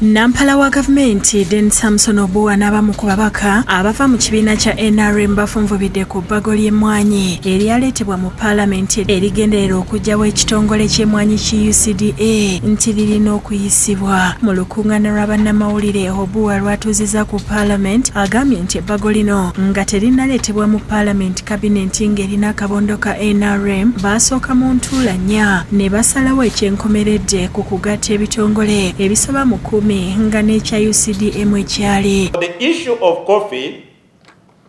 Nampula wa Gavumenti Hamson Obua n'abamu ku babaka abava mu kibiina kya NRM bafunvubidde ku bbago ly'emmwanyi eryaleetebwa mu Paalamenti erigenderera okuggyawo ekitongole ky'emmwanyi ki UCDA nti lirina okuyisibwa. Mu lukuŋŋaana lwa bannamawulire Obua lwatuuzizza ku Paalamenti agambye nti ebbago lino nga terinnaleetebwa mu Paalamenti kabinenti ng'erina akabondo ka NRM baasooka mu ntuula nnya ne basalawo ekyenkomeredde ku kugatta ebitongole ebisaba mu The issue of coffee,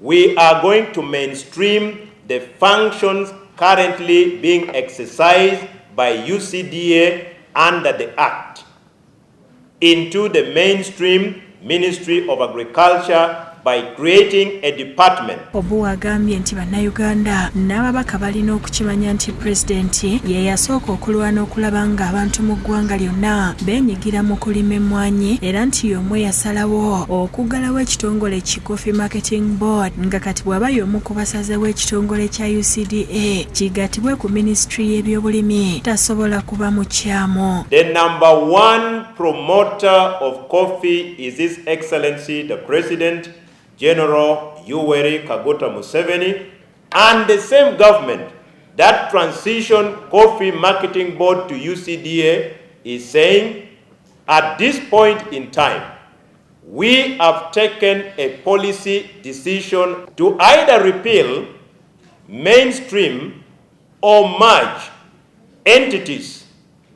we are going to mainstream the functions currently being exercised by UCDA under the Act into the mainstream Ministry of Agriculture by creating a department. Obua agambye nti bannayuganda n'ababaka balina okukimanya nti pulezidenti ye yasooka okulwana okulaba nga abantu mu ggwanga lyonna beenyigira mu kulima emmwanyi era nti y'omu yasalawo okuggalawo ekitongole ki Coffee Marketing Board nga kati bw'aba y'omu ku basazeewo ekitongole kya UCDA kigattibwe ku minisitule y'ebyobulimi tasobola kuba mukyamu. The number one promoter of coffee is His Excellency the President General Yoweri Kaguta Museveni, and the same government that transitioned Coffee Marketing Board to UCDA is saying, at this point in time, we have taken a policy decision to either repeal, mainstream, or merge entities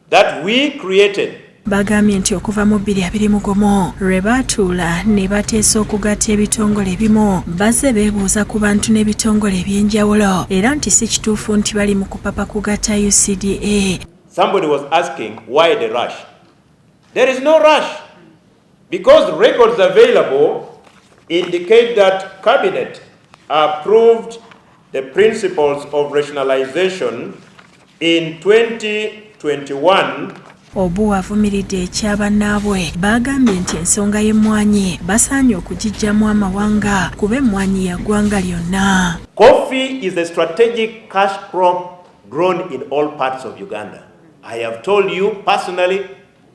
that we created. Bagambye nti okuva mu 2021 lwe baatuula ne bateesa okugatta ebitongole ebimu bazze beebuuza ku bantu n'ebitongole eby'enjawulo era nti si kituufu nti bali mu kupapa kugatta UCDA. Somebody was asking why the rush. There is no rush because records available indicate that Cabinet approved the principles of rationalization in 2021. Obua avumiridde ekyabannaabwe bagambye nti ensonga y'emmwanyi basaanye okugiggyamu amawanga kuba emmwanyi ya ggwanga lyonna. Coffee is a strategic cash crop grown in all parts of Uganda. I have told you personally,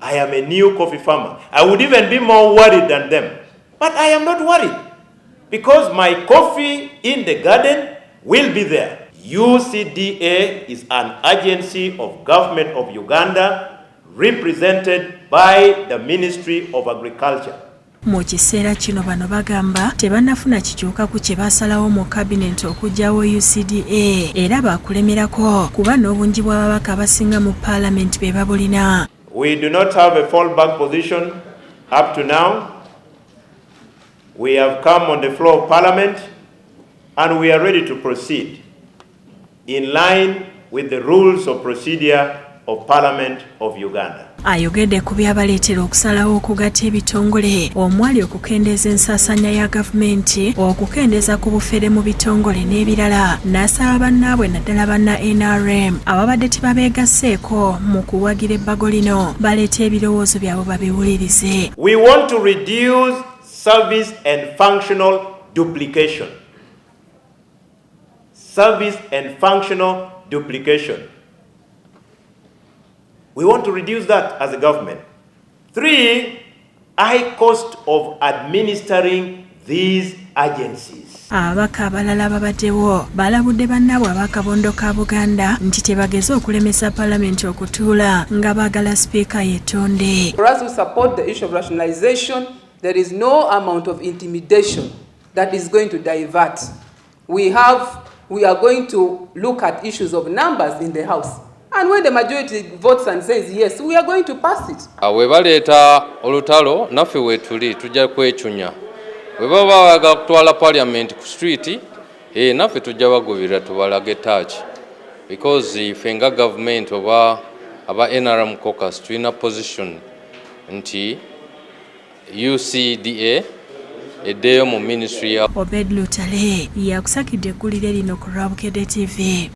I am a new coffee farmer. I would even be more worried than them. But I am not worried because my coffee in the garden will be there. UCDA is an agency of government of Uganda represented by the Ministry of Agriculture. Mu kiseera kino bano bagamba tebannafuna kikyuka ku kye basalawo mu kabinenti okuggyawo UCDA era baakulemerako kuba n'obungi bw'ababaka abasinga mu Paalamenti be babulina. We do not have a fallback position up to now. We have come on the floor of Parliament and we are ready to proceed in line with the rules of procedure of Parliament of Uganda. Ayogedde ku byabaleetera okusalawo okugatta ebitongole omwali okukendeza ensaasaanya ya gavumenti okukendeza ku bufere mu bitongole n'ebirala n'asaba bannaabwe naddala banna NRM ababadde tebabeegasseeko mu kuwagira ebbago lino baleeta ebirowoozo byabwe babiwulirize. We want to reduce service and functional duplication. Service and functional duplication. We want to reduce that as a government. 3, high cost of administering these agencies. Ababaka abalala babaddewo balabudde bannaabwe ab'akabondo ka Buganda nti tebageze okulemesa Paalamenti okutuula nga baagala sipiika yeetonde. For us who support the issue of rationalization, there is no amount of intimidation that is going to divert. We are going to look at issues of numbers in the House. And when the majority votes and says yes, we are going to pass it. We baleeta olutalo naffe weetuli tujja kwecunya. We baba baagala kutwala Parliament ku street, naffe tujja bagubira tubalage touch. Because ife nga government oba aba NRM caucus tulina position nti UCDA eddeyo mu ministry ya Obed Lutale yakusakidde eggulire lino ku Bukedde TV.